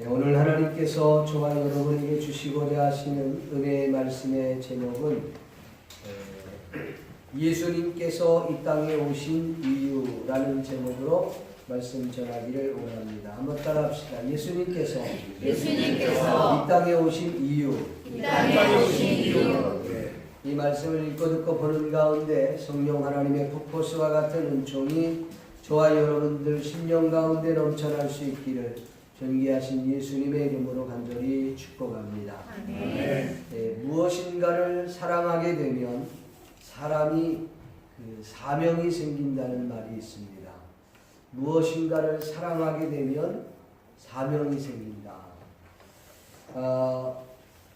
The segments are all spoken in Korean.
오늘 하나님께서 저와 여러분에게 주시고자 하시는 은혜의 말씀의 제목은 예수님께서 이 땅에 오신 이유라는 제목으로 말씀 전하기를 원합니다. 한번 따라합시다. 예수님께서 이 땅에 오신 이유. 이 말씀을 읽고 듣고 보는 가운데 성령 하나님의 폭포수와 같은 은총이 저와 여러분들 심령 가운데 넘쳐날 수 있기를 존귀하신 예수님의 이름으로 간절히 축복합니다. 무엇인가를 사랑하게 되면 사람이 사명이 생긴다는 말이 있습니다. 무엇인가를 사랑하게 되면 사명이 생긴다.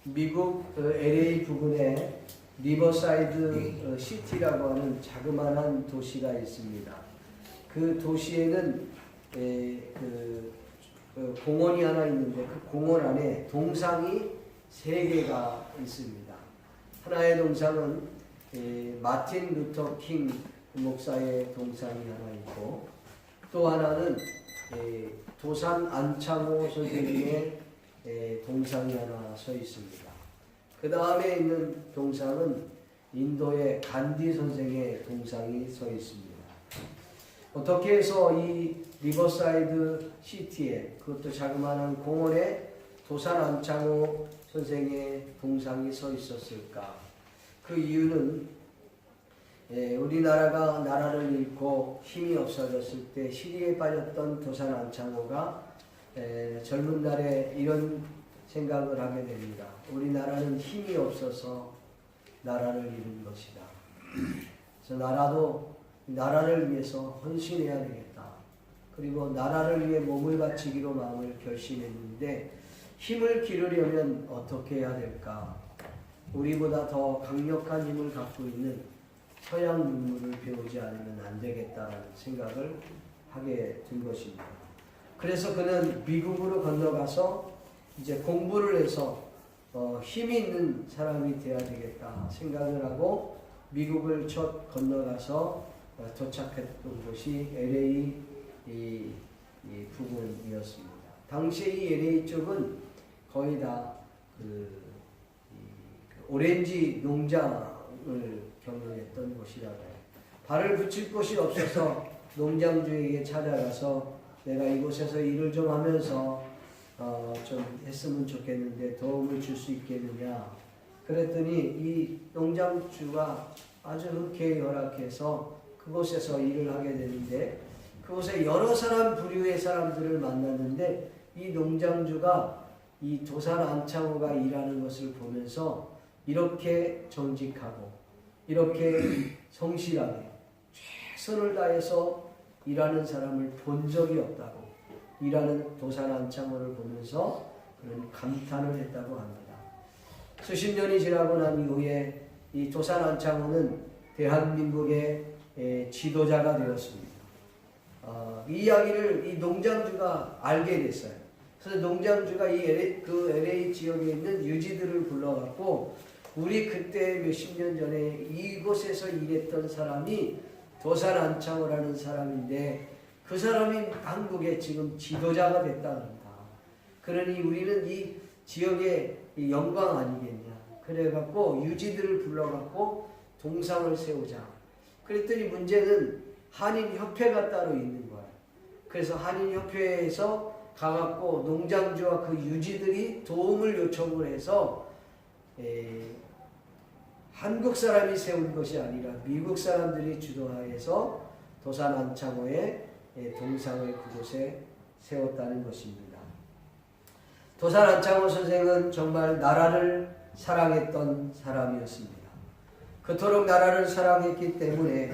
미국 LA 부근에 리버사이드 시티라고 하는 자그마한 도시가 있습니다. 그 도시에는 공원이 하나 있는데 그 공원 안에 동상이 3개가 있습니다. 하나의 동상은 마틴 루터 킹 목사의 동상이 하나 있고, 또 하나는 도산 안창호 선생님의 동상이 하나 서 있습니다. 그 다음에 있는 동상은 인도의 간디 선생의 동상이 서 있습니다. 어떻게 해서 이 리버사이드 시티에, 그것도 자그마한 공원에 도산 안창호 선생의 동상이 서 있었을까? 그 이유는 우리나라가 나라를 잃고 힘이 없어졌을 때 시리에 빠졌던 도산 안창호가 젊은 날에 이런 생각을 하게 됩니다. 우리나라는 힘이 없어서 나라를 잃은 것이다. 그래서 나라를 위해서 헌신해야 되겠다. 그리고 나라를 위해 몸을 바치기로 마음을 결심했는데, 힘을 기르려면 어떻게 해야 될까? 우리보다 더 강력한 힘을 갖고 있는 서양 문물을 배우지 않으면 안 되겠다는 생각을 하게 된 것입니다. 그래서 그는 미국으로 건너가서 이제 공부를 해서 힘이 있는 사람이 되어야 되겠다 생각을 하고 미국을 첫 건너가서 도착했던 곳이 LA 부근이었습니다. 당시 이 LA 쪽은 거의 다 오렌지 농장을 경영했던 곳이라고 해요. 발을 붙일 곳이 없어서 농장주에게 찾아가서 내가 이곳에서 일을 좀 하면서 좀 했으면 좋겠는데 도움을 줄 수 있겠느냐. 그랬더니 이 농장주가 아주 흔쾌히 허락해서 그곳에서 일을 하게 되는데, 그곳에 여러 부류의 사람들을 만났는데, 이 농장주가 이 도산 안창호가 일하는 것을 보면서 이렇게 정직하고 이렇게 성실하게 최선을 다해서 일하는 사람을 본 적이 없다고, 일하는 도산 안창호를 보면서 그런 감탄을 했다고 합니다. 수십 년이 지나고 난 이후에 이 도산 안창호는 대한민국의 지도자가 되었습니다. 이 이야기를 이 농장주가 알게 됐어요. 그래서 농장주가 그 LA 지역에 있는 유지들을 불러갖고, 우리 그때 몇십 년 전에 이곳에서 일했던 사람이 도산 안창호라는 사람인데 그 사람이 한국의 지금 지도자가 됐다는다. 그러니 우리는 이 지역의 영광 아니겠냐. 그래갖고 유지들을 불러갖고 동상을 세우자. 그랬더니 문제는 한인협회가 따로 있는 거야. 그래서 한인협회에서 가갖고 농장주와 그 유지들이 도움을 요청을 해서 한국 사람이 세운 것이 아니라 미국 사람들이 주도하여서 도산 안창호의 동상을 그곳에 세웠다는 것입니다. 도산 안창호 선생은 정말 나라를 사랑했던 사람이었습니다. 그토록 나라를 사랑했기 때문에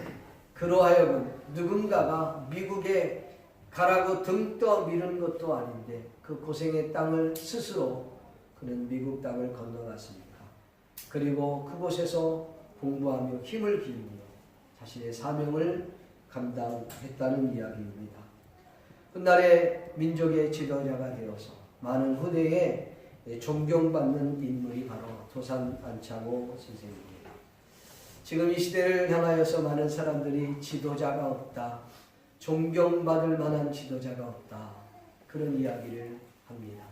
그로 하여금 누군가가 미국에 가라고 등 떠 미는 것도 아닌데 그 고생의 땅을 스스로 그는 미국 땅을 건너갔습니다. 그리고 그곳에서 공부하며 힘을 기르며 자신의 사명을 감당했다는 이야기입니다. 훗날에 민족의 지도자가 되어서 많은 후대에 존경받는 인물이 바로 도산 안창호 선생입니다. 지금 이 시대를 향하여서 많은 사람들이 지도자가 없다, 존경받을 만한 지도자가 없다, 그런 이야기를 합니다.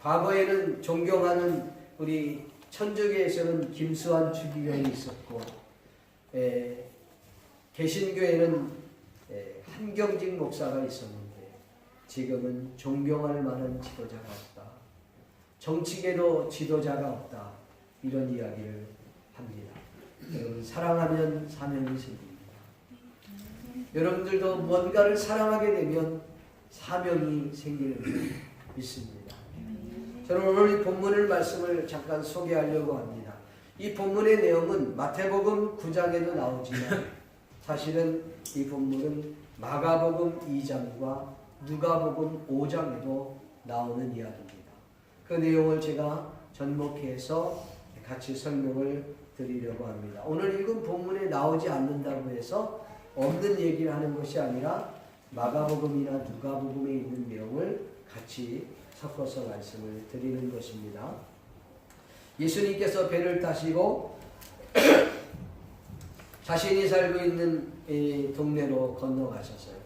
과거에는 존경하는 우리 천주교에서는 김수환 주기경이 있었고, 개신교에는 한경직 목사가 있었는데 지금은 존경할 만한 지도자가 없다. 정치계도 지도자가 없다. 이런 이야기를 합니다. 여러분, 사랑하면 사명이 생깁니다. 여러분들도 뭔가를 사랑하게 되면 사명이 생기는 줄 믿습니다. 저는 오늘 이 본문을 말씀을 잠깐 소개하려고 합니다. 이 본문의 내용은 마태복음 9장에도 나오지만 사실은 이 본문은 마가복음 2장과 누가복음 5장에도 나오는 이야기입니다. 그 내용을 제가 접목해서 같이 설명을 드리려고 합니다. 오늘 읽은 본문에 나오지 않는다고 해서 없는 얘기를 하는 것이 아니라 마가복음이나 누가복음에 있는 내용을 같이 섞어서 말씀을 드리는 것입니다. 예수님께서 배를 타시고 자신이 살고 있는 이 동네로 건너가셨어요.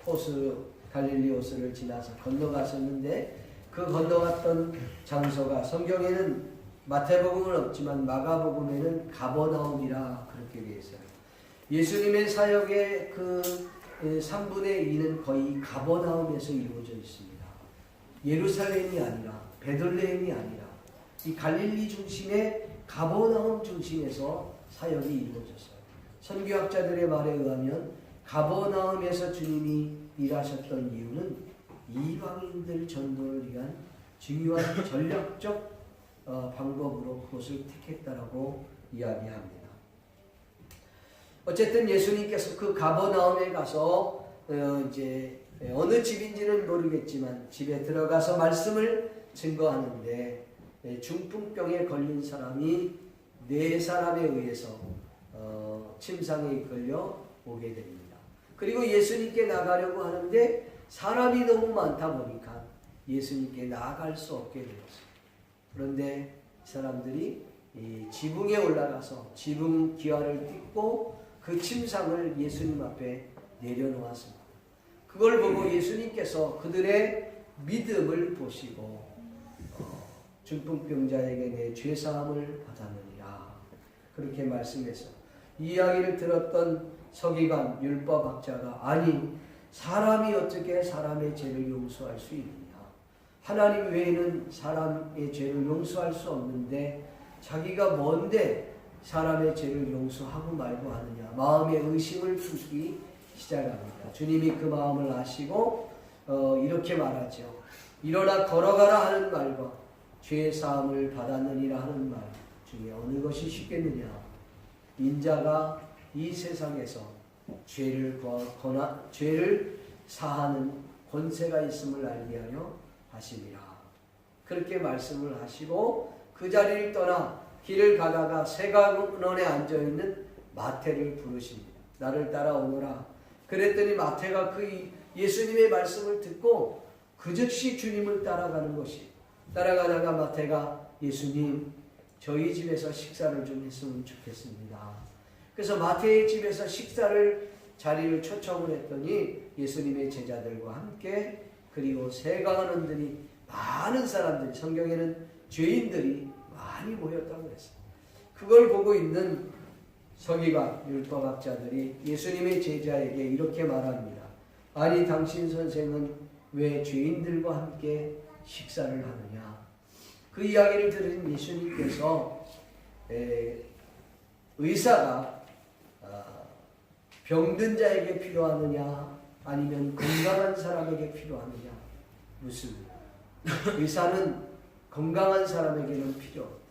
갈릴리 호수를 지나서 건너가셨는데 그 건너갔던 장소가 성경에는 마태복음은 없지만 마가복음에는 가버나움이라 그렇게 되어 있어요. 예수님의 사역의 그 3분의 2는 거의 가버나움에서 이루어져 있습니다. 예루살렘이 아니라 베들레헴이 아니라 이 갈릴리 중심의 가버나움 중심에서 사역이 이루어졌어요. 선교학자들의 말에 의하면 가버나움에서 주님이 일하셨던 이유는 이방인들 전도를 위한 중요한 전략적 방법으로 그것을 택했다라고 이야기합니다. 어쨌든 예수님께서 그 가버나움에 가서 이제 어느 집인지는 모르겠지만 집에 들어가서 말씀을 증거하는데 중풍병에 걸린 사람이 4사람에 의해서 침상에 이끌려 오게 됩니다. 그리고 예수님께 나가려고 하는데 사람이 너무 많다 보니까 예수님께 나아갈 수 없게 되었어요. 그런데 사람들이 이 지붕에 올라가서 지붕 기와를 뜯고 그 침상을 예수님 앞에 내려놓았습니다. 그걸 보고 예수님께서 그들의 믿음을 보시고 중풍병자에게 내 죄사함을 받았느니라 그렇게 말씀해서 이 이야기를 들었던 서기관 율법학자가 아니 사람이 어떻게 사람의 죄를 용서할 수 있느냐, 하나님 외에는 사람의 죄를 용서할 수 없는데 자기가 뭔데 사람의 죄를 용서하고 말고 하느냐, 마음의 의심을 품기 시작합니다. 주님이 그 마음을 아시고 이렇게 말하죠. 일어나 걸어가라 하는 말과 죄 사함을 받았느니라 하는 말 중에 어느 것이 쉽겠느냐. 인자가 이 세상에서 죄를 사하는 권세가 있음을 알게 하려 하심이라. 그렇게 말씀을 하시고 그 자리를 떠나 길을 가다가 세가론에 앉아있는 마태를 부르십니다. 나를 따라오너라. 그랬더니 마태가 그 예수님의 말씀을 듣고 그 즉시 주님을 따라가는 것이, 따라가다가 마태가 예수님 저희 집에서 식사를 좀 했으면 좋겠습니다. 그래서 마태의 집에서 자리를 초청을 했더니 예수님의 제자들과 함께, 그리고 세가원들이 많은 사람들이, 성경에는 죄인들이 많이 모였다고 했어요. 그걸 보고 있는 서기관 율법학자들이 예수님의 제자에게 이렇게 말합니다. 아니 당신 선생은 왜 죄인들과 함께 식사를 하느냐. 그 이야기를 들은 예수님께서 의사가 병든 자에게 필요하느냐 아니면 건강한 사람에게 필요하느냐 묻습니다. 의사는 건강한 사람에게는 필요 없다.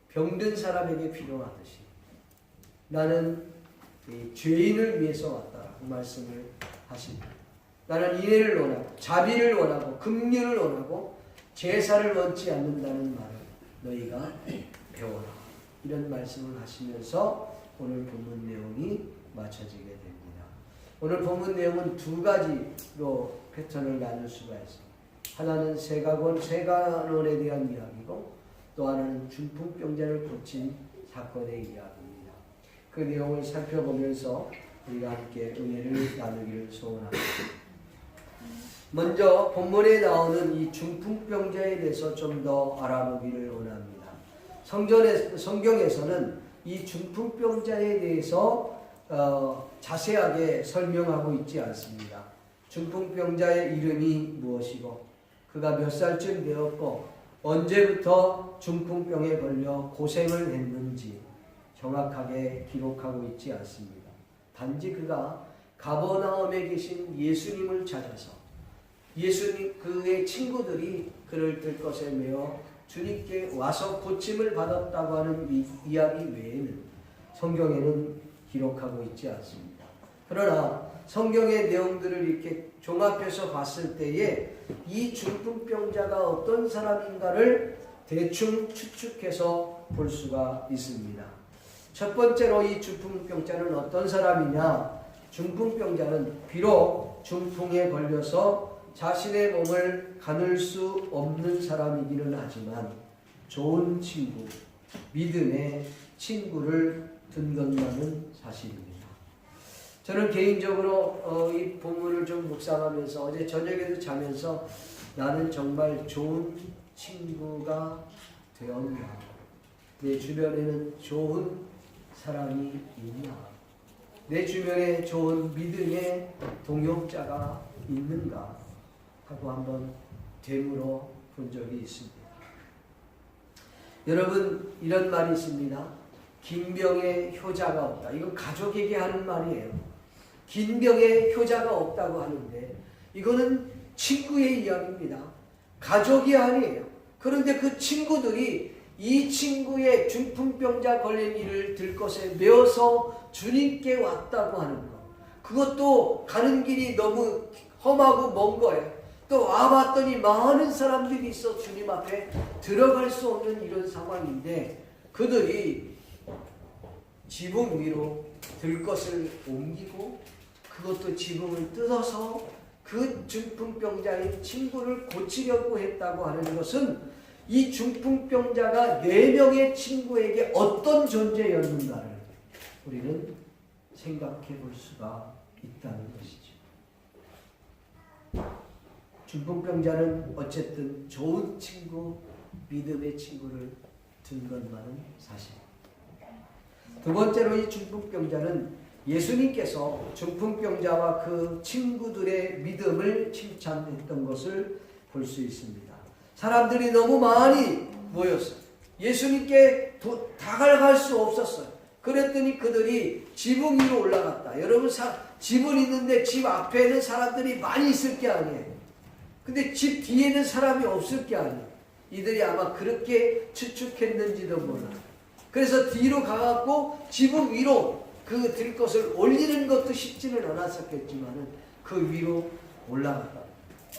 병든 사람에게 필요하듯이 나는 죄인을 위해서 왔다라고 말씀을 하십니다. 나는 인애를 원하고 자비를 원하고 긍휼을 원하고 제사를 원치 않는다는 말을 너희가 배워라. 이런 말씀을 하시면서 오늘 본문 내용이 맞춰지게 됩니다. 오늘 본문 내용은 두 가지로 패턴을 나눌 수가 있습니다. 하나는 세가론에 대한 이야기고 또 하나는 중풍병자를 고친 사건의 이야기입니다. 그 내용을 살펴보면서 우리가 함께 은혜를 나누기를 소원합니다. 먼저 본문에 나오는 이 중풍병자에 대해서 좀 더 알아보기를 원합니다. 성경에서는 이 중풍병자에 대해서 자세하게 설명하고 있지 않습니다. 중풍병자의 이름이 무엇이고 그가 몇 살쯤 되었고 언제부터 중풍병에 걸려 고생을 했는지 정확하게 기록하고 있지 않습니다. 단지 그가 가버나움에 계신 예수님을 찾아서 예수님 그의 친구들이 그를 들것에 메어 주님께 와서 고침을 받았다고 하는 이 이야기 외에는 성경에는 기록하고 있지 않습니다. 그러나 성경의 내용들을 이렇게 종합해서 봤을 때에 이 중풍병자가 어떤 사람인가를 대충 추측해서 볼 수가 있습니다. 첫 번째로 이 중풍병자는 어떤 사람이냐? 중풍병자는 비록 중풍에 걸려서 자신의 몸을 가눌 수 없는 사람이기는 하지만 좋은 친구, 믿음의 친구를 둔 것만은 사실입니다. 저는 개인적으로 이 본문을 좀 묵상하면서 어제 저녁에도 자면서 나는 정말 좋은 친구가 되었나? 내 주변에는 좋은 사람이 있나? 내 주변에 좋은 믿음의 동역자가 있는가? 하고 한번 되물어 본 적이 있습니다. 여러분, 이런 말이 있습니다. 긴 병에 효자가 없다. 이건 가족에게 하는 말이에요. 긴 병에 효자가 없다고 하는데 이거는 친구의 이야기입니다. 가족이 아니에요. 그런데 그 친구들이 이 친구의 중풍병자 걸린 일을 들것에 메어서 주님께 왔다고 하는 것. 그것도 가는 길이 너무 험하고 먼 거예요. 또 와봤더니 많은 사람들이 있어 주님 앞에 들어갈 수 없는 이런 상황인데 그들이 지붕 위로 들것을 옮기고 그것도 지붕을 뜯어서 그 중풍병자인 친구를 고치려고 했다고 하는 것은 이 중풍병자가 4명의 친구에게 어떤 존재였는가를 우리는 생각해 볼 수가 있다는 것이죠. 중풍병자는 어쨌든 좋은 친구, 믿음의 친구를 둔 것만은 사실입니다. 두 번째로 이 중풍병자는 예수님께서 중풍병자와 그 친구들의 믿음을 칭찬했던 것을 볼 수 있습니다. 사람들이 너무 많이 모였어요. 예수님께 다가갈 수 없었어요. 그랬더니 그들이 지붕 위로 올라갔다. 여러분 집은 있는데 집 앞에는 사람들이 많이 있을 게 아니에요. 근데 집 뒤에는 사람이 없을 게 아니에요. 이들이 아마 그렇게 추측했는지도 몰라요. 그래서 뒤로 가갖고 지붕 위로 그 들것을 올리는 것도 쉽지는 않았었겠지만은 그 위로 올라갔다.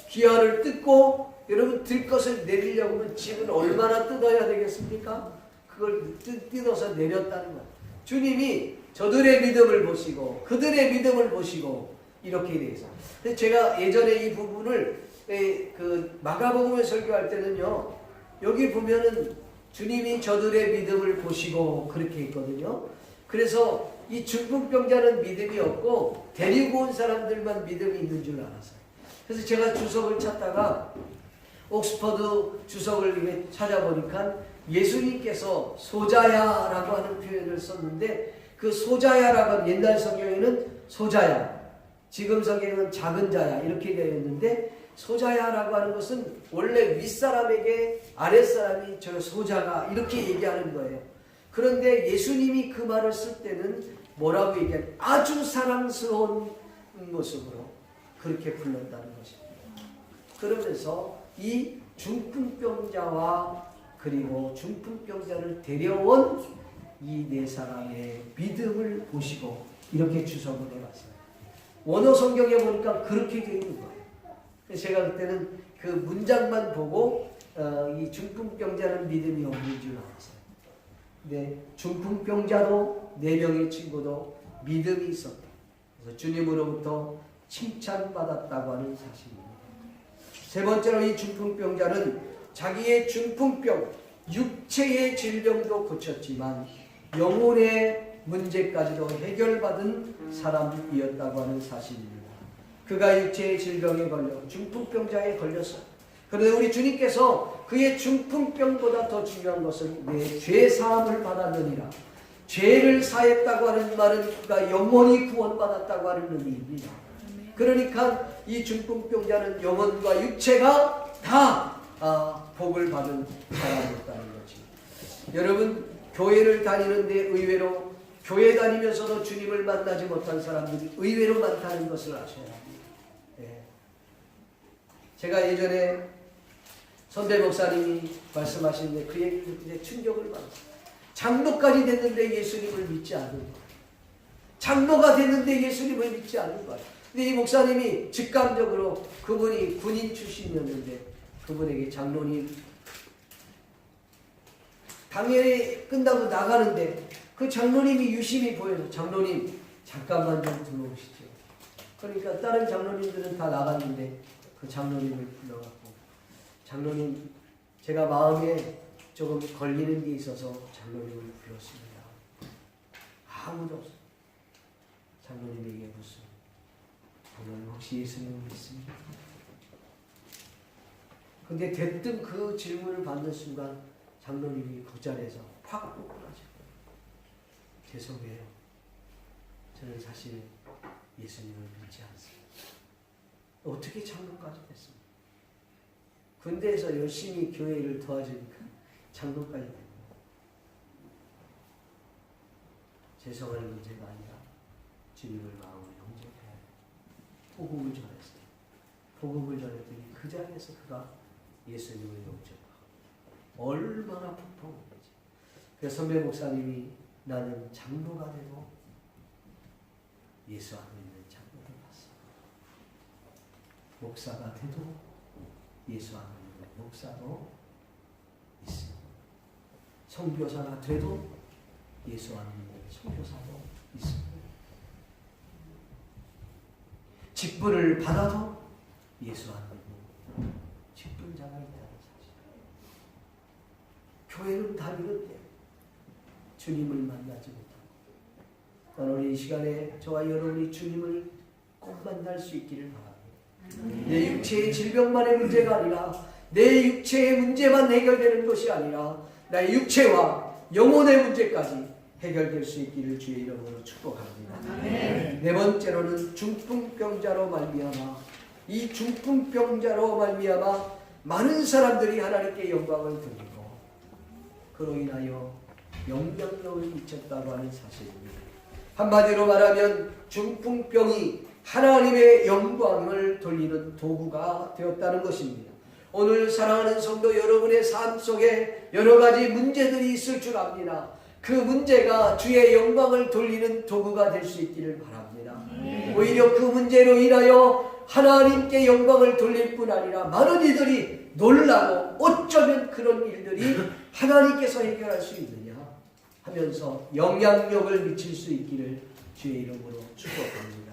기아를 뜯고 여러분 들것을 내리려고 하면 집은 얼마나 뜯어야 되겠습니까? 그걸 뜯어서 내렸다는 거예요. 주님이 저들의 믿음을 보시고 그들의 믿음을 보시고 이렇게 돼서. 제가 예전에 이 부분을 그 마가복음에 설교할 때는요. 여기 보면은 주님이 저들의 믿음을 보시고 그렇게 했거든요. 그래서 이 중풍병자는 믿음이 없고 데리고 온 사람들만 믿음이 있는 줄 알았어요. 그래서 제가 주석을 찾다가 옥스퍼드 주석을 이렇게 찾아보니까 예수님께서 소자야라고 하는 표현을 썼는데 그 소자야라고 하는 옛날 성경에는 소자야, 지금 성경은 작은 자야 이렇게 되어 있는데 소자야라고 하는 것은 원래 윗사람에게 아랫사람이 저 소자가 이렇게 얘기하는 거예요. 그런데 예수님이 그 말을 쓸 때는 뭐라고 얘기하냐? 아주 사랑스러운 모습으로 그렇게 불렀다는 것입니다. 그러면서 이 중풍병자와 그리고 중풍병자를 데려온 이 4사람의 믿음을 보시고 이렇게 주석을 해봤어요. 원어 성경에 보니까 그렇게 되어 있는 거예요. 제가 그때는 그 문장만 보고 이 중풍병자는 믿음이 없는 줄 알았어요. 근데 중풍병자도 4명의 친구도 믿음이 있었다. 그래서 주님으로부터 칭찬받았다고 하는 사실입니다. 세 번째로 이 중풍병자는 자기의 중풍병, 육체의 질병도 고쳤지만 영혼의 문제까지도 해결받은 사람이었다고 하는 사실입니다. 그가 육체의 질병에 걸려 중풍병자에 걸렸어요. 그런데 우리 주님께서 그의 중풍병보다 더 중요한 것은 내 죄사함을 받았느니라. 죄를 사했다고 하는 말은 그가 영원히 구원받았다고 하는 의미입니다. 그러니까 이 중풍병자는 영혼과 육체가 다 복을 받은 사람이었다는 거지. 여러분, 교회를 다니는데 의외로 교회 다니면서도 주님을 만나지 못한 사람들이 의외로 많다는 것을 아셔야 합니다. 예. 제가 예전에 선배 목사님이 말씀하시는데 그 얘기 듣고 충격을 받았어요. 장로까지 됐는데 예수님을 믿지 않는 거예요. 장로가 됐는데 예수님을 믿지 않는 거예요. 근데 이 목사님이 직감적으로 그분이 군인 출신이었는데 그분에게 장로님, 당연히 끝나고 나가는데 그 장로님이 유심히 보여서 장로님 잠깐만 좀 들어오시죠. 그러니까 다른 장로님들은 다 나갔는데 그 장로님을 불러갖고 장로님, 제가 마음에 조금 걸리는 게 있어서 장로님을 불렀습니다. 아무도 없어요. 장로님에게 묻습니다. 장로님 혹시 예수님을 믿습니까? 근데 대뜸 그 질문을 받는 순간 장로님이 그 자리에서 확 ቁ꾸라지고, 죄송해요. 저는 사실 예수님을 믿지 않습니다. 어떻게 장로까지 됐습니까? 군대에서 열심히 교회를 도와주니까 장로까지 됩니다. 죄송한 문제가 아니라 주님을 마음으로 영접해야 해요. 복음을 전했어요. 복음을 전했더니 그 자리에서 그가 예수님을 영접하고 얼마나 풍성한지. 그래서 선배 목사님이 나는 장로가 되고 예수 안에 있는 장로를 봤어. 목사가 돼도 예수 안에 있는 목사도 있어. 선교사가 돼도 예수 안에 있는 선교사도 있어. 직분을 받아도 예수 안에 있는 직분자가 있다는 사실. 교회는 다니는데 주님을 만나지 못하고, 오늘 이 시간에 저와 여러분이 주님을 꼭 만날 수 있기를 바랍니다. 내 육체의 질병만의 문제가 아니라, 내 육체의 문제만 해결되는 것이 아니라 나의 육체와 영혼의 문제까지 해결될 수 있기를 주의 이름으로 축복합니다. 네 번째로는 중풍병자로 말미암아, 이 중풍병자로 말미암아 많은 사람들이 하나님께 영광을 드리고 그로 인하여 영향력을 미쳤다고 하는 사실입니다. 한마디로 말하면 중풍병이 하나님의 영광을 돌리는 도구가 되었다는 것입니다. 오늘 사랑하는 성도 여러분의 삶 속에 여러 가지 문제들이 있을 줄 압니다. 그 문제가 주의 영광을 돌리는 도구가 될 수 있기를 바랍니다. 오히려 그 문제로 인하여 하나님께 영광을 돌릴 뿐 아니라 많은 이들이 놀라고 어쩌면 그런 일들이 하나님께서 해결할 수 있느냐 하면서 영향력을 미칠 수 있기를 주의 이름으로 축복합니다.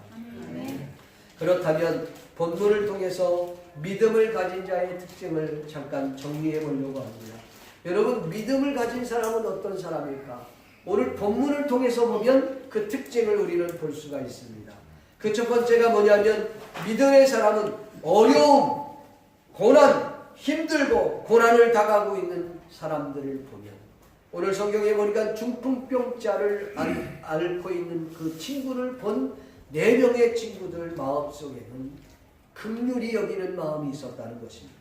그렇다면 본문을 통해서 믿음을 가진 자의 특징을 잠깐 정리해 보려고 합니다. 여러분, 믿음을 가진 사람은 어떤 사람일까? 오늘 본문을 통해서 보면 그 특징을 우리는 볼 수가 있습니다. 그 첫 번째가 뭐냐면, 믿음의 사람은 어려움, 고난, 힘들고 고난을 당하고 있는 사람들을 보면, 오늘 성경에 보니까 중풍병자를 앓고 있는 그 친구를 본 4명의 친구들 마음속에는 긍휼히 여기는 마음이 있었다는 것입니다.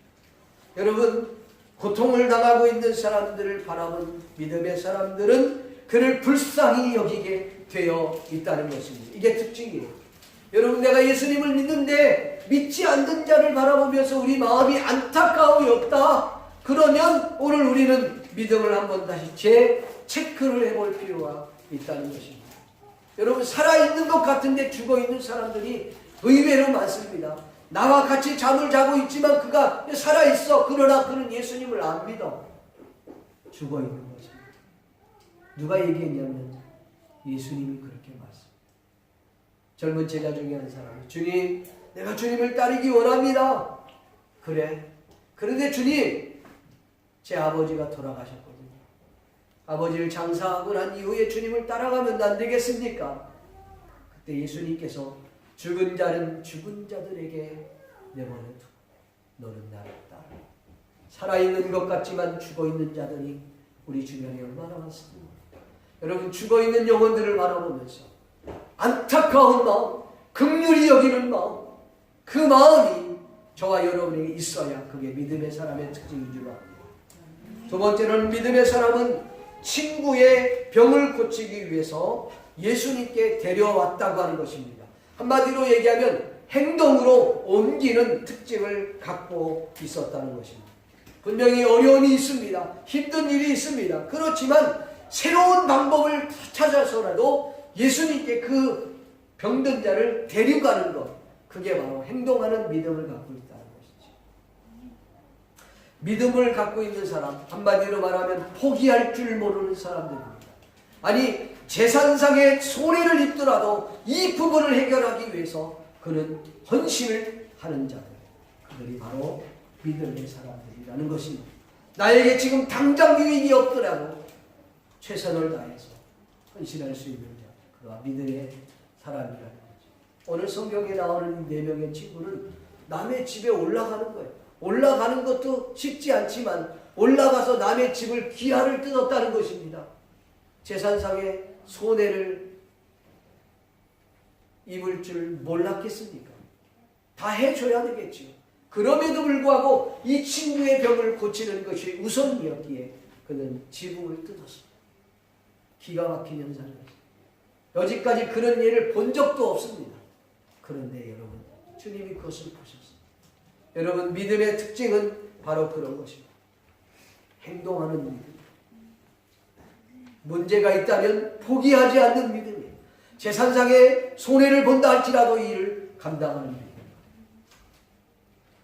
여러분, 고통을 당하고 있는 사람들을 바라본 믿음의 사람들은 그를 불쌍히 여기게 되어 있다는 것입니다. 이게 특징이에요. 여러분, 내가 예수님을 믿는데 믿지 않는 자를 바라보면서 우리 마음이 안타까움이 없다. 그러면 오늘 우리는 믿음을 한번 다시 재체크를 해볼 필요가 있다는 것입니다. 여러분, 살아있는 것 같은데 죽어있는 사람들이 의외로 많습니다. 나와 같이 잠을 자고 있지만 그가 살아있어. 그러나 그는 예수님을 안 믿어. 죽어있는 것입니다. 누가 얘기했냐면 예수님이 그렇게 말씀합니다. 젊은 제자 중에 한 사람이, 주님, 내가 주님을 따르기 원합니다. 그래. 그런데 주님, 제 아버지가 돌아가셨거든요. 아버지를 장사하고 난 이후에 주님을 따라가면 안 되겠습니까? 그때 예수님께서 죽은 자는 죽은 자들에게 내버려두고 너는 나를 따라. 살아있는 것 같지만 죽어있는 자들이 우리 주변에 얼마나 많습니까? 여러분, 죽어있는 영혼들을 바라보면서 안타까운 마음, 긍휼히 여기는 마음, 그 마음이 저와 여러분에게 있어야 그게 믿음의 사람의 특징인 줄 압니다. 두 번째로는 믿음의 사람은 친구의 병을 고치기 위해서 예수님께 데려왔다고 하는 것입니다. 한마디로 얘기하면 행동으로 옮기는 특징을 갖고 있었다는 것입니다. 분명히 어려움이 있습니다. 힘든 일이 있습니다. 그렇지만 새로운 방법을 찾아서라도 예수님께 그 병든 자를 데려가는 것, 그게 바로 행동하는 믿음을 갖고 있다는 것이죠. 믿음을 갖고 있는 사람, 한마디로 말하면 포기할 줄 모르는 사람들입니다. 아니, 재산상의 손해를 입더라도 이 부분을 해결하기 위해서 그는 헌신을 하는 자들, 그들이 바로 믿음의 사람들이라는 것입니다. 나에게 지금 당장 유익이 없더라도 최선을 다해서 헌신할 수 있는 자, 그가 믿음의 사람이라는 거죠. 오늘 성경에 나오는 이 4명의 친구는 남의 집에 올라가는 거예요. 올라가는 것도 쉽지 않지만 올라가서 남의 집을 기하를 뜯었다는 것입니다. 재산상의 손해를 입을 줄 몰랐겠습니까? 다 해줘야 되겠죠. 그럼에도 불구하고 이 친구의 병을 고치는 것이 우선이었기에 그는 지붕을 뜯었습니다. 기가 막힌 현상이었습니다. 여지까지 그런 예를 본 적도 없습니다. 그런데 여러분, 주님이 그것을 보셨습니다. 여러분, 믿음의 특징은 바로 그런 것입니다. 행동하는 믿음. 문제가 있다면 포기하지 않는 믿음이에요. 재산상의 손해를 본다 할지라도 이 일을 감당하는 믿음.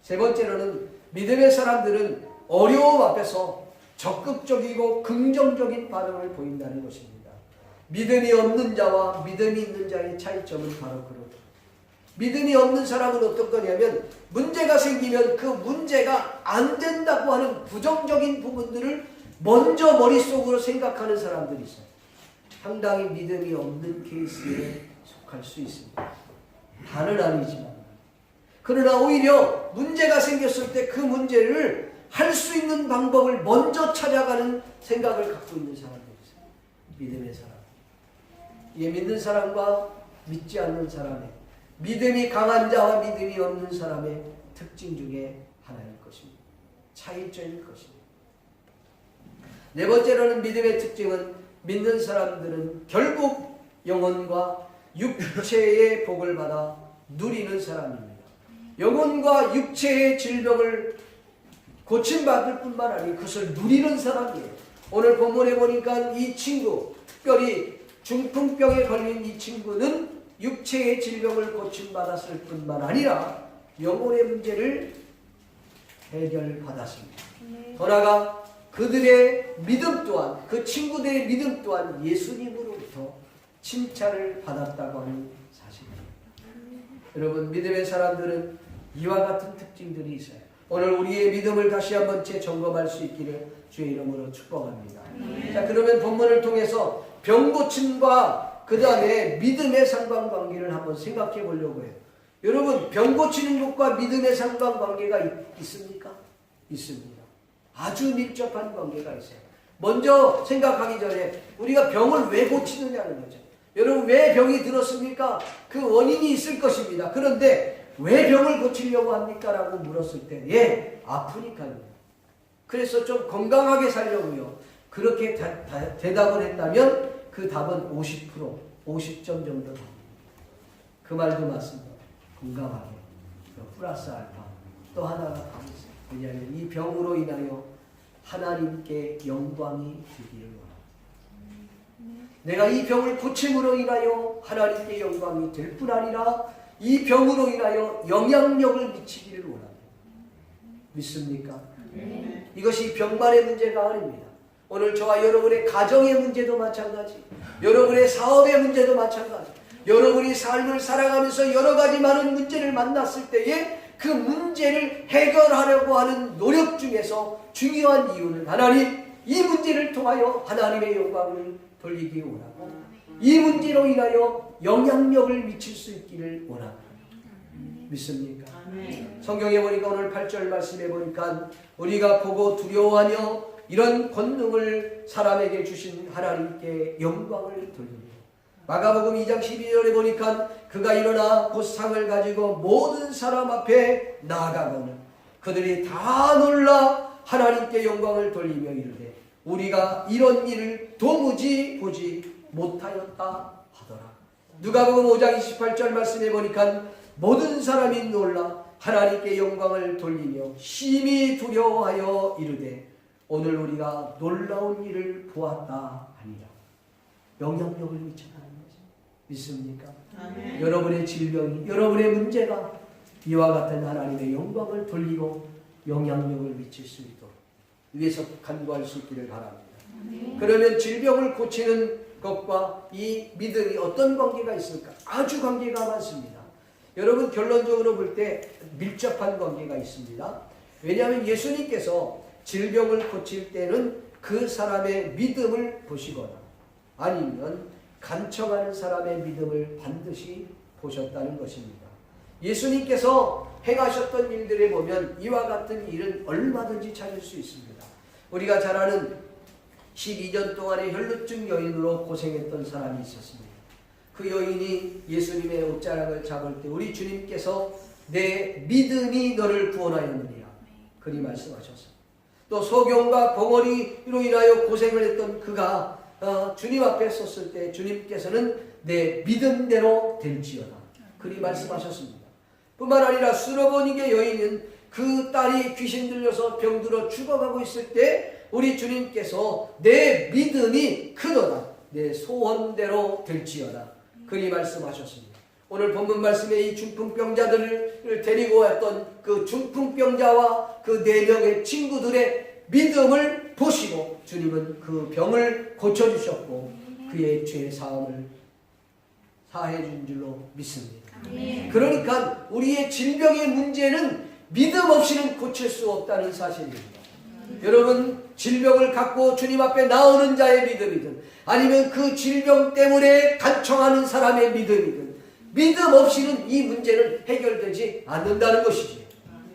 세 번째로는 믿음의 사람들은 어려움 앞에서 적극적이고 긍정적인 반응을 보인다는 것입니다. 믿음이 없는 자와 믿음이 있는 자의 차이점은 바로 그렇다. 믿음이 없는 사람은 어떤 거냐면 문제가 생기면 그 문제가 안 된다고 하는 부정적인 부분들을 먼저 머릿속으로 생각하는 사람들이 있어요. 상당히 믿음이 없는 케이스에 속할 수 있습니다. 다는 아니지만. 그러나 오히려 문제가 생겼을 때 그 문제를 할 수 있는 방법을 먼저 찾아가는 생각을 갖고 있는 사람들이 있어요. 믿음의 사람. 이게 믿는 사람과 믿지 않는 사람의, 믿음이 강한 자와 믿음이 없는 사람의 특징 중에 하나일 것입니다. 차이점일 것입니다. 네 번째로는 믿음의 특징은 믿는 사람들은 결국 영혼과 육체의 복을 받아 누리는 사람입니다. 영혼과 육체의 질병을 고침받을 뿐만 아니라 그것을 누리는 사람이에요. 오늘 본문에 보니까 이 친구, 특별히 중풍병에 걸린 이 친구는 육체의 질병을 고침받았을 뿐만 아니라 영혼의 문제를 해결받았습니다. 더 나아가 그들의 믿음 또한, 그 친구들의 믿음 또한 예수님으로부터 칭찬을 받았다고 하는 사실입니다. 여러분, 믿음의 사람들은 이와 같은 특징들이 있어요. 오늘 우리의 믿음을 다시 한번 재점검할 수 있기를 주의 이름으로 축복합니다. 자, 그러면 본문을 통해서 병 고침과 그 다음에 믿음의 상관관계를 한번 생각해 보려고 해요. 여러분, 병 고치는 것과 믿음의 상관관계가 있습니까? 있습니다. 아주 밀접한 관계가 있어요. 먼저 생각하기 전에 우리가 병을 왜 고치느냐는 거죠. 여러분, 왜 병이 들었습니까? 그 원인이 있을 것입니다. 그런데 왜 병을 고치려고 합니까? 라고 물었을 때, 예, 아프니까요. 그래서 좀 건강하게 살려고요. 그렇게 대답을 했다면 그 답은 50%, 50점 정도 답니다. 그 말도 맞습니다. 건강하게. 플러스 알파. 또 하나가 더 있어요. 왜냐하면 이 병으로 인하여 하나님께 영광이 되기를 원합니다. 내가 이 병을 고침으로 인하여 하나님께 영광이 될 뿐 아니라 이 병으로 인하여 영향력을 미치기를 원합니다. 믿습니까? 이것이 병만의 문제가 아닙니다. 오늘 저와 여러분의 가정의 문제도 마찬가지, 여러분의 사업의 문제도 마찬가지, 여러분이 삶을 살아가면서 여러 가지 많은 문제를 만났을 때에 그 문제를 해결하려고 하는 노력 중에서 중요한 이유는 하나님, 이 문제를 통하여 하나님의 영광을 돌리기 원하고 이 문제로 인하여 영향력을 미칠 수 있기를 원합니다. 믿습니까? 성경에 보니까 오늘 8절 말씀에 보니까 우리가 보고 두려워하며 이런 권능을 사람에게 주신 하나님께 영광을 돌리며, 마가복음 2장 12절에 보니까 그가 일어나 곧 상을 가지고 모든 사람 앞에 나아가거늘 그들이 다 놀라 하나님께 영광을 돌리며 이르되 우리가 이런 일을 도무지 보지 못하였다 하더라. 누가복음 5장 28절 말씀에 보니까 모든 사람이 놀라 하나님께 영광을 돌리며 심히 두려워하여 이르되 오늘 우리가 놀라운 일을 보았다 하니라. 영향력을 미쳤다는 것입니다. 믿습니까? 아멘. 여러분의 질병이, 여러분의 문제가 이와 같은 하나님의 영광을 돌리고 영향력을 미칠 수 있도록 위에서 간구할 수 있기를 바랍니다. 아멘. 그러면 질병을 고치는 것과 이 믿음이 어떤 관계가 있을까? 아주 관계가 많습니다. 여러분, 결론적으로 볼 때 밀접한 관계가 있습니다. 왜냐하면 예수님께서 질병을 고칠 때는 그 사람의 믿음을 보시거나 아니면 간청하는 사람의 믿음을 반드시 보셨다는 것입니다. 예수님께서 행하셨던 일들에 보면 이와 같은 일은 얼마든지 찾을 수 있습니다. 우리가 잘 아는 12년 동안의 혈루증 여인으로 고생했던 사람이 있었습니다. 그 여인이 예수님의 옷자락을 잡을 때 우리 주님께서 내 믿음이 너를 구원하였느니라 그리 말씀하셨습니다. 또 소경과 봉어리로 인하여 고생을 했던 그가 주님 앞에 섰을 때 주님께서는 내 믿음대로 될지어다 그리 말씀하셨습니다. 뿐만 아니라 수로보니게 여인은 그 딸이 귀신 들려서 병들어 죽어가고 있을 때 우리 주님께서 내 믿음이 크도다 내 소원대로 될지어다 그리 말씀하셨습니다. 오늘 본문 말씀에 이 중풍병자들을 데리고 왔던 그 중풍병자와 그 4명의 친구들의 믿음을 보시고 주님은 그 병을 고쳐주셨고 그의 죄 사함을 사해 준 줄로 믿습니다. 그러니까 우리의 질병의 문제는 믿음 없이는 고칠 수 없다는 사실입니다. 여러분, 질병을 갖고 주님 앞에 나오는 자의 믿음이든 아니면 그 질병 때문에 간청하는 사람의 믿음이든 믿음 없이는 이 문제는 해결되지 않는다는 것이지.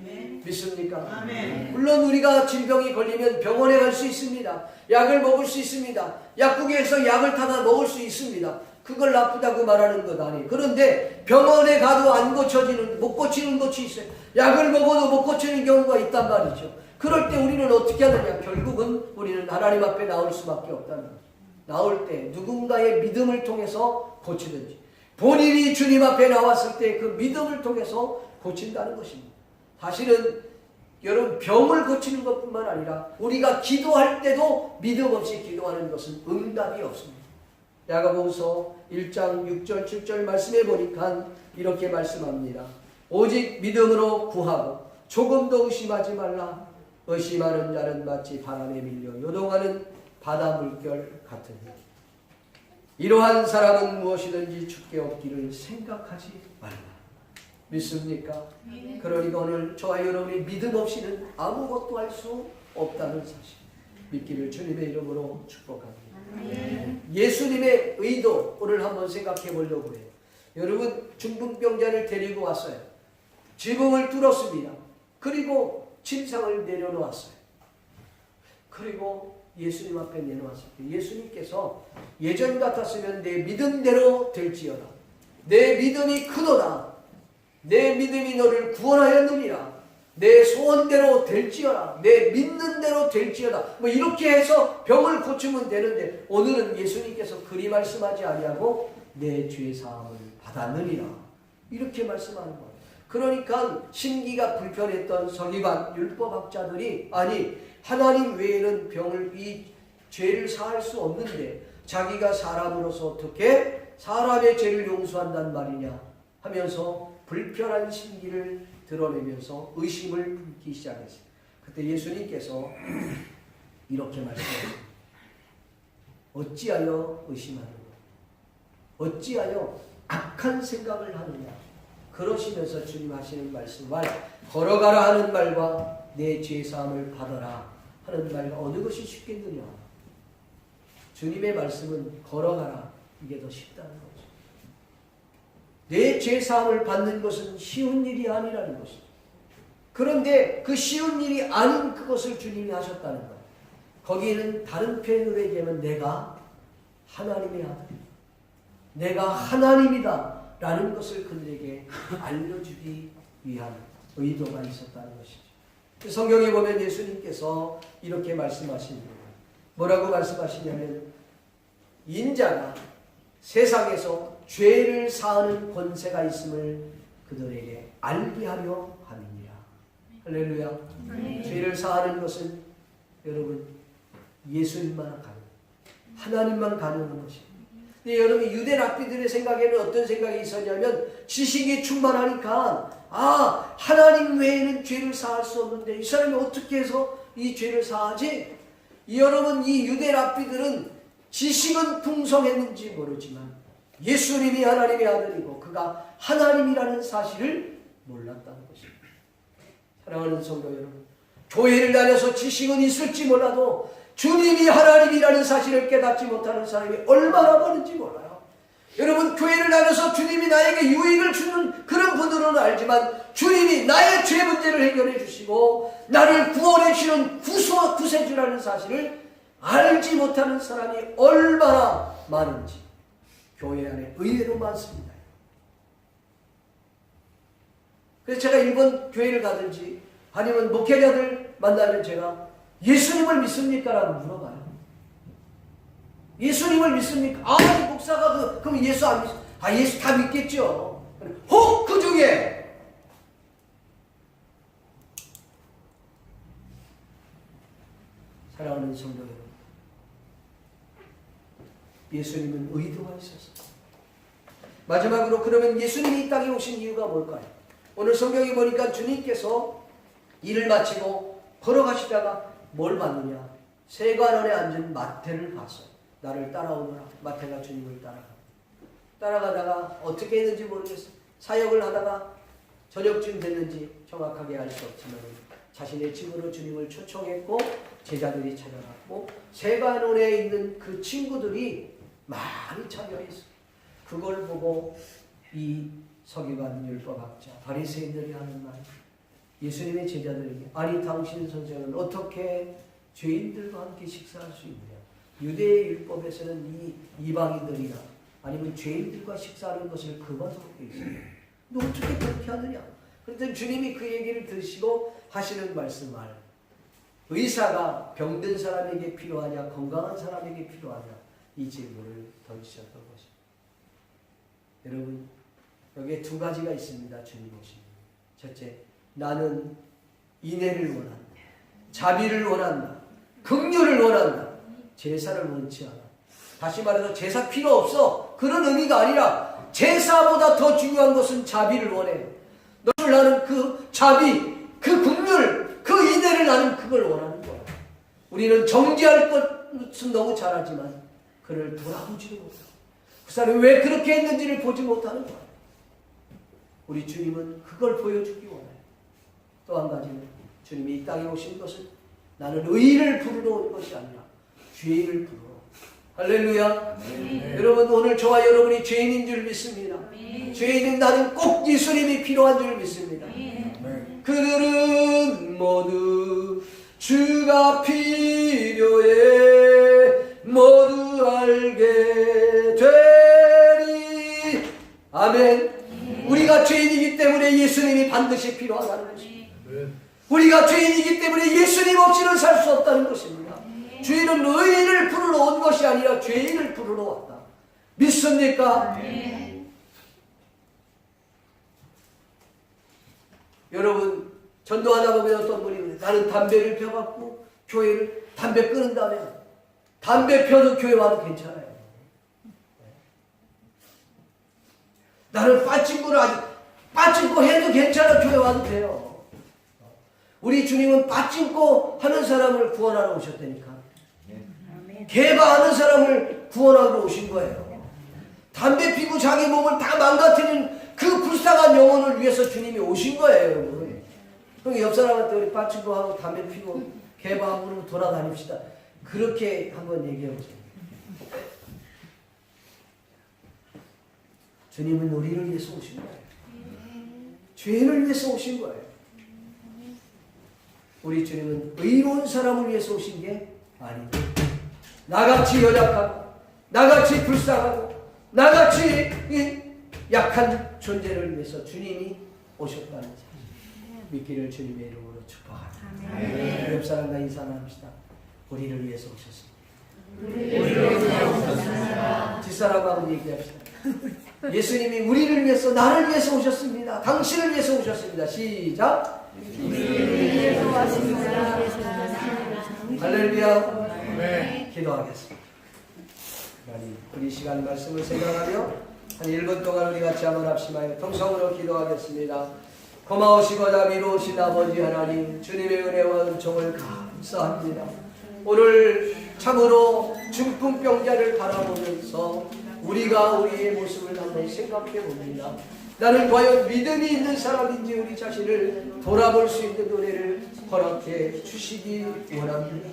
아멘. 믿습니까? 아멘. 물론 우리가 질병이 걸리면 병원에 갈 수 있습니다. 약을 먹을 수 있습니다. 약국에서 약을 타다 먹을 수 있습니다. 그걸 나쁘다고 말하는 것 아니에요. 그런데 병원에 가도 못 고치는 것이 있어요. 약을 먹어도 못 고치는 경우가 있단 말이죠. 그럴 때 우리는 어떻게 하느냐? 결국은 우리는 하나님 앞에 나올 수밖에 없다는 거죠. 나올 때 누군가의 믿음을 통해서 고치든지 본인이 주님 앞에 나왔을 때 그 믿음을 통해서 고친다는 것입니다. 사실은 여러분, 병을 고치는 것뿐만 아니라 우리가 기도할 때도 믿음 없이 기도하는 것은 응답이 없습니다. 야고보서 1장 6절 7절 말씀해 보니까 이렇게 말씀합니다. 오직 믿음으로 구하고 조금도 의심하지 말라. 의심하는 자는 마치 바람에 밀려 요동하는 바다 물결 같으니 이러한 사람은 무엇이든지 주께 얻기를 생각하지 말라. 믿습니까? 그러니까 오늘 저와 여러분이 믿음 없이는 아무것도 할 수 없다는 사실 믿기를 주님의 이름으로 축복합니다. 예수님의 의도 오늘 한번 생각해 보려고 해요. 여러분, 중풍병자를 데리고 왔어요. 지붕을 뚫었습니다. 그리고 침상을 내려놓았어요. 그리고 예수님 앞에 내놓았을 때 예수님께서 예전 같았으면 내 믿음대로 될지어다. 내 믿음이 크도다. 내 믿음이 너를 구원하였느니라. 내 소원대로 될지어다. 내 믿는 대로 될지어다. 뭐 이렇게 해서 병을 고치면 되는데 오늘은 예수님께서 그리 말씀하지 아니하고 내 죄 사함을 받았느니라. 이렇게 말씀하는 거예요. 그러니까 심기가 불편했던 서기관 율법학자들이 아니 하나님 외에는 이 죄를 사할 수 없는데 자기가 사람으로서 어떻게 사람의 죄를 용서한단 말이냐 하면서 불편한 심기를 드러내면서 의심을 품기 시작했어요. 그때 예수님께서 이렇게 말씀하셨습니다. 어찌하여 의심하느냐? 어찌하여 악한 생각을 하느냐? 그러시면서 주님 하시는 말씀 걸어가라 하는 말과 내 죄사함을 받아라 하는 말과 어느 것이 쉽겠느냐? 주님의 말씀은 걸어가라 이게 더 쉽다는 거죠. 내 죄사함을 받는 것은 쉬운 일이 아니라는 것이죠. 그런데 그 쉬운 일이 아닌 그것을 주님이 하셨다는 거예요. 거기에는 다른 표현으로 얘기하면 내가 하나님의 아들이다, 내가 하나님이다 라는 것을 그들에게 알려주기 위한 의도가 있었다는 것이죠. 성경에 보면 예수님께서 이렇게 말씀하십니다. 뭐라고 말씀하시냐면 인자가 세상에서 죄를 사하는 권세가 있음을 그들에게 알게 하려 함이니라. 할렐루야. 죄를 사하는 것은 여러분 예수님만 가능, 하나님만 가능한 것입니다. 근데 여러분 유대 랍비들의 생각에는 어떤 생각이 있었냐면 지식이 충만하니까 하나님 외에는 죄를 사할 수 없는데 이 사람이 어떻게 해서 이 죄를 사하지? 여러분 이 유대 랍비들은 지식은 풍성했는지 모르지만 예수님이 하나님의 아들이고 그가 하나님이라는 사실을 몰랐다는 것입니다. 사랑하는 성도 여러분, 교회를 다녀서 지식은 있을지 몰라도 주님이 하나님이라는 사실을 깨닫지 못하는 사람이 얼마나 많은지 몰라요. 여러분 교회를 다녀서 주님이 나에게 유익을 주는 그런 분들은 알지만 주님이 나의 죄 문제를 해결해 주시고 나를 구원해 주시는 구세주라는 사실을 알지 못하는 사람이 얼마나 많은지 교회 안에 의외로 많습니다. 그래서 제가 일본 교회를 가든지 아니면 목회자들 만나면 제가 예수님을 믿습니까? 라고 물어봐요. 예수님을 믿습니까? 이 목사가 그럼 예수 안 믿습니까? 예수 다 믿겠죠. 혹 그 중에 사랑하는 성도 여러분, 예수님은 의도가 있었어요. 마지막으로 그러면 예수님이 이 땅에 오신 이유가 뭘까요? 오늘 성경에 보니까 주님께서 일을 마치고 걸어가시다가 뭘 봤느냐? 세관원에 앉은 마태를 봤어요. 나를 따라오너라. 마태가 주님을 따라가다가 어떻게 했는지 모르겠어요. 사역을 하다가 저녁쯤 됐는지 정확하게 알 수 없지만 자신의 집으로 주님을 초청했고 제자들이 찾아갔고 세관원에 있는 그 친구들이 많이 참여했어요. 그걸 보고 이 서기관 율법학자 바리새인들이 하는 말, 예수님의 제자들에게 아니 당신 선생은 어떻게 죄인들과 함께 식사할 수 있느냐? 유대의 율법에서는 이 이방인들이나 아니면 죄인들과 식사하는 것을 금하고 있어요. 너 어떻게 그렇게 하느냐? 그랬더니 주님이 그 얘기를 들으시고 하시는 말씀 말, 의사가 병든 사람에게 필요하냐 건강한 사람에게 필요하냐 이 질문을 던지셨던 것입니다. 여러분 여기에 두 가지가 있습니다. 주님 오시면 첫째, 나는 인애를 원한다, 자비를 원한다, 긍휼을 원한다, 제사를 원치 않아. 다시 말해서 제사 필요 없어 그런 의미가 아니라 제사보다 더 중요한 것은 자비를 원해. 너를 나는 그 자비, 그 긍휼, 그 인애를 나는 그걸 원하는 거야. 우리는 정죄할 것은 너무 잘하지만 그를 돌아보지도 못하고 그 사람이 왜 그렇게 했는지를 보지 못하는 거야. 우리 주님은 그걸 보여주기 원해요. 또 한 가지는 주님이 이 땅에 오신 것은 나는 의인을 부르러 온 것이 아니라 죄인을 부르러. 할렐루야. 여러분 오늘 저와 여러분이 죄인인 줄 믿습니다. 죄인은 나는 꼭 예수님이 필요한 줄 믿습니다. 그들은 모두 주가 필요해 모두 알게 되리. 아멘. 우리가 죄인이기 때문에 예수님이 반드시 필요하다는 것입니다. 우리가 죄인이기 때문에 예수님 없이는 살 수 없다는 것입니다. 죄인은 의인을 부르러 온 것이 아니라 죄인을 부르러 왔다. 믿습니까? 여러분 전도하다 보면 어떤 분이 나는 담배를 펴갖고 교회를 담배 끊는다면 담배 펴도 교회 와도 괜찮아요. 나는 빠친구를 아주 빠친구 해도 괜찮아 교회 와도 돼요. 우리 주님은 빠친구 하는 사람을 구원하러 오셨다니까. 개바하는 사람을 구원하러 오신 거예요. 담배 피고 자기 몸을 다 망가뜨리는 그 불쌍한 영혼을 위해서 주님이 오신 거예요, 여러분. 그럼 옆 사람한테 우리 빠친구하고 담배 피고 개바하고 돌아다닙시다. 그렇게 한번 얘기해 보세요. 주님은 우리를 위해서 오신 거예요. 죄인을 위해서 오신 거예요. 우리 주님은 의로운 사람을 위해서 오신 게 아니다. 나같이 연약하고 나같이 불쌍하고 나같이 약한 존재를 위해서 주님이 오셨다는 사실 믿기를 주님의 이름으로 축복합니다. 옆 사람과 인사 나눕시다. 우리를 위해서 오셨습니다. 뒷사람하고 얘기합시다. 예수님이 우리를 위해서, 나를 위해서 오셨습니다. 당신을 위해서 오셨습니다. 시작. 할렐루야. 네. 기도하겠습니다. 하나님, 우리 시간 말씀을 생각하며 한 1분 동안 우리 같이 한번 합심하여 통성으로 기도하겠습니다. 고마우시고 자비로우신 아버지 하나님, 주님의 은혜와 은총을 감사합니다. 오늘 참으로 중풍병자를 바라보면서 우리가 우리의 모습을 한번 생각해 봅니다. 나는 과연 믿음이 있는 사람인지 우리 자신을 돌아볼 수 있는 은혜를 허락해 주시기 원합니다.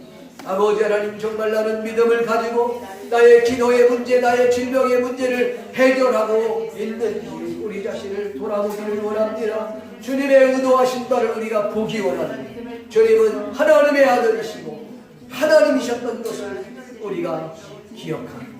아버지 하나님, 정말 나는 믿음을 가지고 나의 기도의 문제, 나의 질병의 문제를 해결하고 있는지 우리 자신을 돌아보기를 원합니다. 주님의 의도하신 바를 우리가 보기 원합니다. 주님은 하나님의 아들이시고 하나님이셨던 것을 우리가 기억합니다.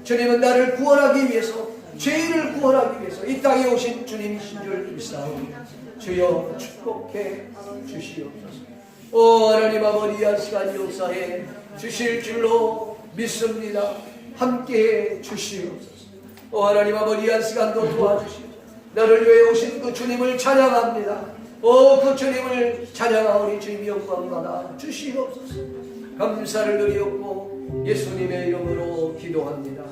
주님은 나를 구원하기 위해서, 죄인을 구원하기 위해서 이 땅에 오신 주님이신 줄 믿사오니 주여 축복해 주시옵소서. 오 하나님 아버지, 한 시간 역사해 주실 줄로 믿습니다. 함께해 주시옵소서. 오 하나님 아버지, 한 시간도 도와주시옵소서. 나를 위해 오신 그 주님을 찬양합니다. 오 그 주님을 찬양하오니 주님 영광받아 주시옵소서. 감사를 드리옵고 예수님의 이름으로 기도합니다.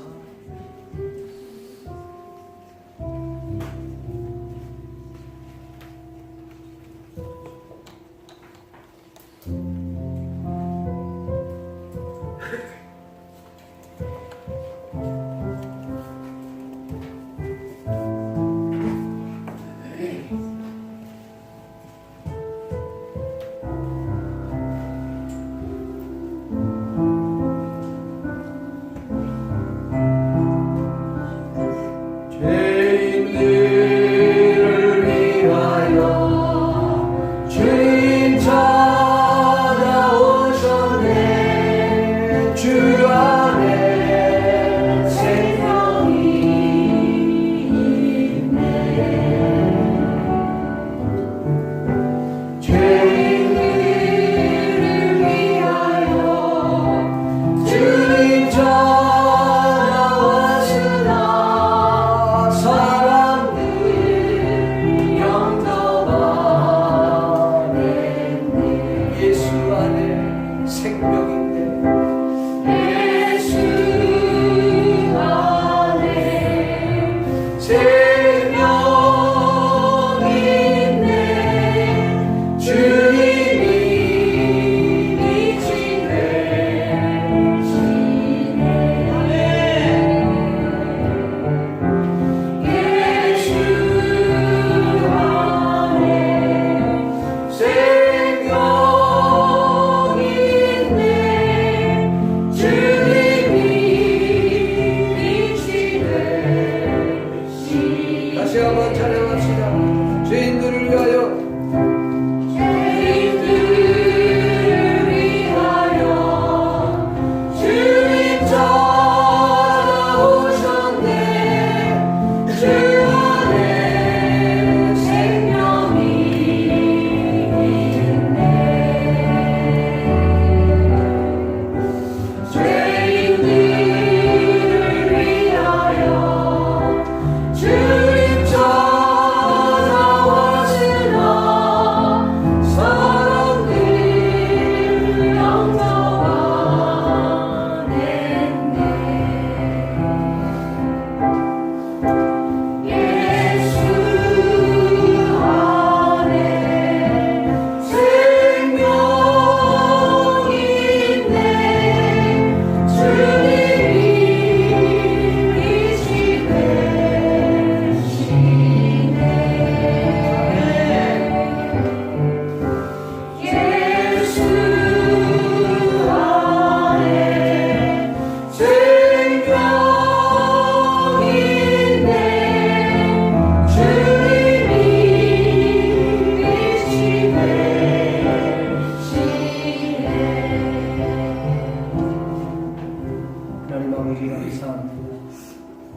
주님 감사합니다.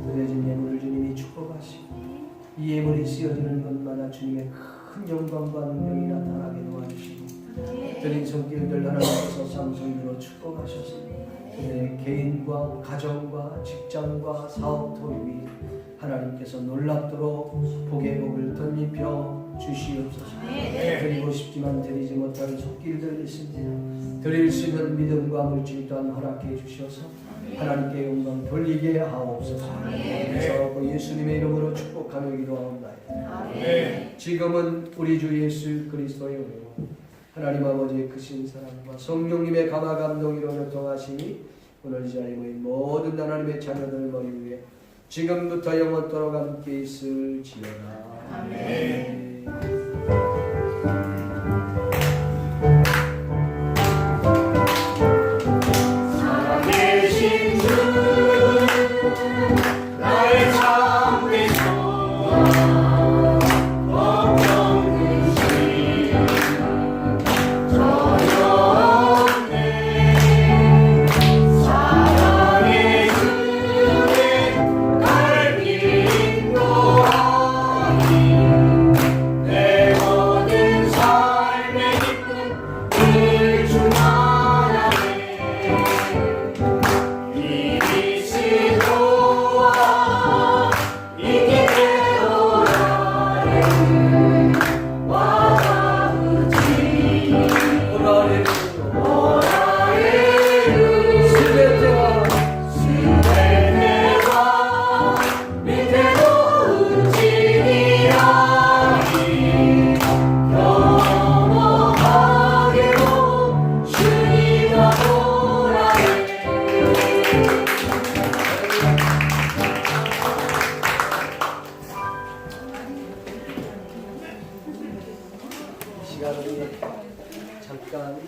드려진 예물을 주님이 축복하시고 이 예물이 쓰여지는 것마다 주님의 큰 영광과 능력이 나타나게 도와주시고 드린 손길들 하나님께서 삼성으로 축복하셔서 그들의 개인과 가정과 직장과 사업 도입이 하나님께서 놀랍도록 복의 복을 덧입혀 주시옵소서. 드리고 싶지만 드리지 못하는 손길들 있습니다. 드릴 수 있는 믿음과 물질 또한 허락해 주셔서 하나님께 영광 돌리게 하옵소서. 그래서 예수님의 이름으로 축복하며 기도하옵나이다. 지금은 우리 주 예수 그리스도의 은혜와 하나님 아버지의 크신 사랑과 성령님의 감화 감동으로 교통하시니 오늘 이 자리에 모인 모든 하나님의 자녀들 머리 위에 지금부터 영원토록 함께 있을지어다. 아멘. 시간을 잠깐